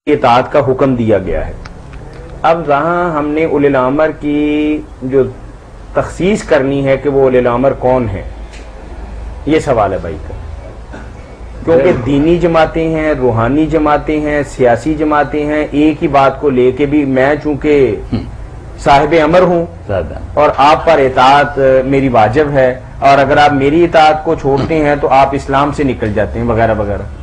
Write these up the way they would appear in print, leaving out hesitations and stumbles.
اطاعت کا حکم دیا گیا ہے۔ اب جہاں ہم نے اولی الامر کی جو تخصیص کرنی ہے کہ وہ اولی الامر کون ہے، یہ سوال ہے بھائی کا، کیونکہ دینی جماعتیں ہیں، روحانی جماعتیں ہیں، سیاسی جماعتیں ہیں، ایک ہی بات کو لے کے بھی میں چونکہ صاحب امر ہوں اور آپ پر اطاعت میری واجب ہے، اور اگر آپ میری اطاعت کو چھوڑتے ہیں تو آپ اسلام سے نکل جاتے ہیں وغیرہ وغیرہ۔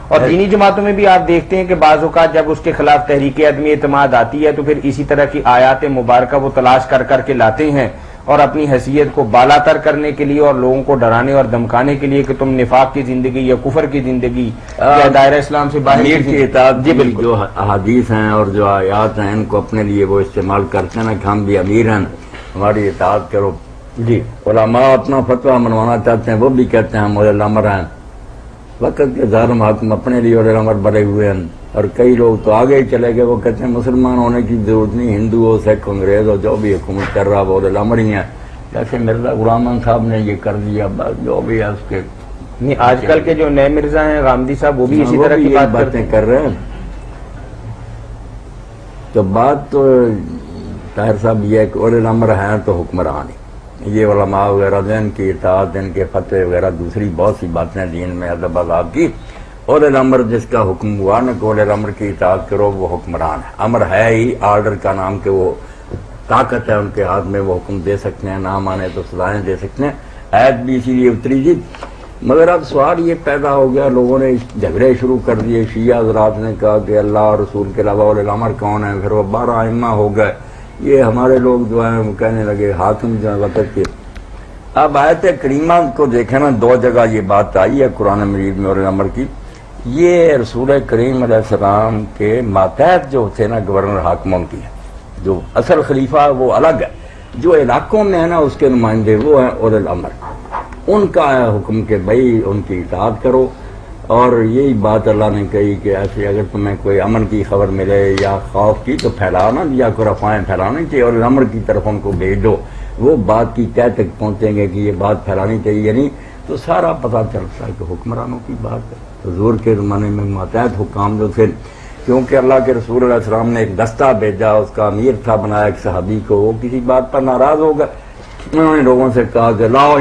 اور دینی جماعتوں میں بھی آپ دیکھتے ہیں کہ بعض اوقات جب اس کے خلاف تحریک عدم اعتماد آتی ہے تو پھر اسی طرح کی آیات مبارکہ وہ تلاش کر کر کے لاتے ہیں، اور اپنی حیثیت کو بالا تر کرنے کے لیے اور لوگوں کو ڈرانے اور دھمکانے کے لیے کہ تم نفاق کی زندگی یا کفر کی زندگی یا دائرہ اسلام سے باہر کی اطاعت جی بالکل، جو احادیث ہیں اور جو آیات ہیں ان کو اپنے لیے وہ استعمال کرتے ہیں نا کہ ہم بھی امیر ہیں ہماری اطاعت کرو۔ جی علماء اپنا فتویٰ منوانا چاہتے ہیں، وہ بھی کہتے ہیں ہم اولی الامر ہیں، وقت کے ظاہر حاکم اپنے لیے اولی الامر بڑے ہوئے ہیں، اور کئی لوگ تو آگے ہی چلے گئے، وہ کہتے ہیں مسلمان ہونے کی ضرورت نہیں، ہندو ہو، سکھ، انگریز ہو، جو بھی حکومت کر رہا وہ اولی الامر ہی ہیں۔ جیسے مرزا غلام احمد صاحب نے یہ کر دیا، جو بھی ہے اس کے نہیں، آج کل کے جو نئے مرزا ہیں غامدی صاحب وہ بھی اسی طرح کی باتیں کر رہے ہیں۔ تو بات تو طاہر صاحب یہ ہے کہ اولی الامر ہیں تو حکمران ہی، یہ علماء وغیرہ ان کی اطاعت، ان کے فتوے وغیرہ دوسری بہت سی باتیں دین میں ادب آداب کی، اولی الامر جس کا حکم ہوا نا کہ اولی الامر کی اطاعت کرو وہ حکمران ہے۔ امر ہے ہی آرڈر کا نام کہ وہ طاقت ہے ان کے ہاتھ میں، وہ حکم دے سکتے ہیں، نہ مانے تو سزائیں دے سکتے ہیں، آیت بھی اسی لیے اتری جی۔ مگر اب سوال یہ پیدا ہو گیا، لوگوں نے جھگڑے شروع کر دیے، شیعہ حضرات نے کہا کہ اللہ اور رسول کے علاوہ اولی الامر کون ہے، پھر وہ 12 ائمہ ہو گئے، یہ ہمارے لوگ جو ہیں وہ کہنے لگے حاکم جو ہے وقت کے۔ اب آیت کریمہ کو دیکھیں نا، دو جگہ یہ بات آئی ہے قرآن مجید میں اولی الامر کی، یہ رسول کریم علیہ السلام کے ماتحت جو تھے نا گورنر حاکموں کی ہے، جو اصل خلیفہ ہے وہ الگ ہے، جو علاقوں میں ہے نا اس کے نمائندے وہ ہیں اولی الامر، ان کا ہے حکم کہ بھائی ان کی اطاعت کرو۔ اور یہی بات اللہ نے کہی کہ ایسے اگر تمہیں کوئی امن کی خبر ملے یا خوف کی تو پھیلانا یا کوئی افواہیں پھیلانے چاہیے، اور الامر کی طرف ان کو بھیج دو، وہ بات کی تہ تک پہنچیں گے کہ یہ بات پھیلانی چاہیے نہیں، تو سارا پتہ چلتا ہے کہ حکمرانوں کی بات ہے۔ حضور کے زمانے میں ماتحت حکام جو تھے، کیونکہ اللہ کے رسول علیہ السلام نے ایک دستہ بھیجا، اس کا امیر تھا بنایا ایک صحابی کو، وہ کسی بات پر ناراض ہو گئے، انہوں نے لوگوں سے کہا کہ لاؤ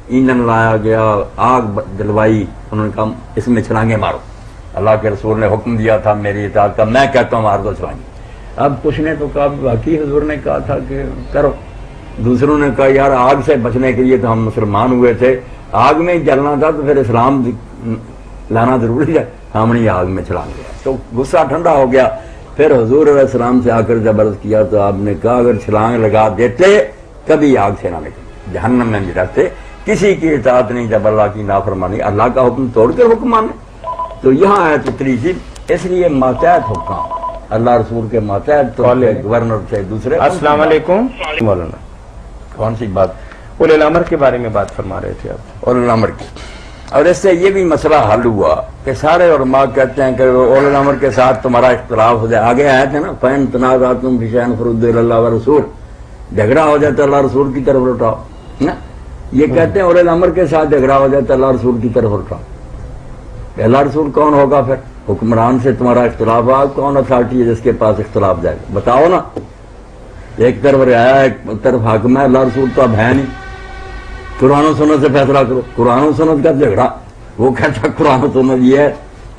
ایندھن لایا گیا، آگ جلوائی، انہوں نے کہا اس میں چھلانگے مارو، اللہ کے رسول نے حکم دیا تھا میری اطاعت کا، میں کہتا ہوں مار دو چھلانگے۔ اب کچھ نے تو کہا واقعی حضور نے کہا تھا کہ کرو، دوسروں نے کہا یار آگ سے بچنے کے لیے تو ہم مسلمان ہوئے تھے، آگ میں جلنا تھا تو پھر اسلام لانا ضروری ہے، ہم نے آگ میں چھلانگ دیا۔ تو غصہ ٹھنڈا ہو گیا، پھر حضور علیہ السلام سے آ کر جب عرض کیا تو آپ نے کہا اگر چھلانگ لگا دیتے کبھی آگ سے نہ نکلتے، جہنم میں بھی رہتے، کسی کی اطاعت نہیں جب اللہ کی نافرمانی، اللہ کا حکم توڑ کر حکم مانے۔ تو یہاں آیت اتری سی، اس لیے ماتحت حکام، اللہ رسول کے ماتحت تو گورنر سے دوسرے۔ السلام علیکم مولانا، کون سی بات؟ اولی الامر کے بارے میں بات فرما رہے تھے آپ۔ اولی الامر کی، اور اس سے یہ بھی مسئلہ حل ہوا کہ سارے علماء کہتے ہیں کہ اولی الامر کے ساتھ تمہارا اختلاف ہو جائے، آگے آئے تھے نا فَإِن تَنَازَعْتُمْ فِي شَيْءٍ فَرُدُّوهُ إِلَى اللَّهِ وَالرَّسُولِ، جھگڑا ہو جائے تو اللہ رسول کی طرف لوٹاؤ نا، یہ کہتے ہیں اولی الامر کے ساتھ جھگڑا ہو جائے تو اللہ رسول کی طرف لوٹاؤ۔ اللہ رسول کون ہوگا پھر؟ حکمران سے تمہارا اختلاف ہوا، کون اتھارٹی ہے جس کے پاس اختلاف جائے گا بتاؤ نا، ایک طرف رعایا ایک طرف حاکم ہے، اللہ رسول تو اب ہے نہیں، قرآن و سنت سے فیصلہ کرو، قرآن و سنت کا جھگڑا، وہ کہتا قرآن و سنت یہ ہے،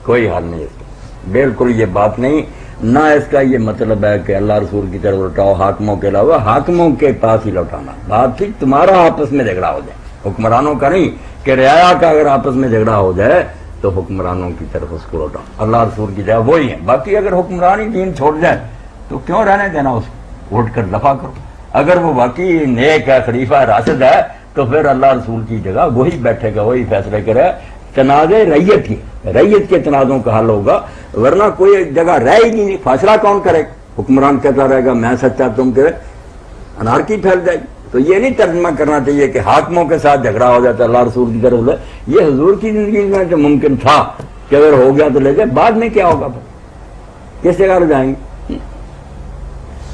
کوئی حل نہیں اس کا، بالکل یہ بات نہیں، نہ اس کا یہ مطلب ہے کہ اللہ رسول کی طرف لوٹاؤ حاکموں کے علاوہ، حاکموں کے پاس ہی لوٹانا، بات ٹھیک تمہارا آپس میں جھگڑا ہو جائے، حکمرانوں کا نہیں، کہ رعایا کا اگر آپس میں جھگڑا ہو جائے تو حکمرانوں کی طرف اس کو لوٹاؤ، اللہ رسول کی جگہ وہی ہے، باقی اگر حکمران ہی دین چھوڑ جائے تو کیوں رہنے دینا اس کو، ووٹ کر دفاع کرو، اگر وہ واقعی نیک ہے، خلیفہ راشد ہے تو پھر اللہ رسول کی جگہ وہی بیٹھے گا، وہی فیصلے کرے، تنازع ریت کی، ریت کے تنازعوں کا حل ہوگا، ورنہ کوئی جگہ رہ ہی نہیں، فیصلہ کون کرے، حکمران کہتا رہے گا میں سچا تم کہ انارکی پھیل جائے گی۔ تو یہ نہیں ترجمہ کرنا چاہیے کہ حاکموں کے ساتھ جھگڑا ہو جاتا اللہ رسول کی طرف لے، یہ حضور کی زندگی میں جو ممکن تھا کہ اگر ہو گیا تو لے جائے، بعد میں کیا ہوگا پھر کس جگہ جائیں گے؟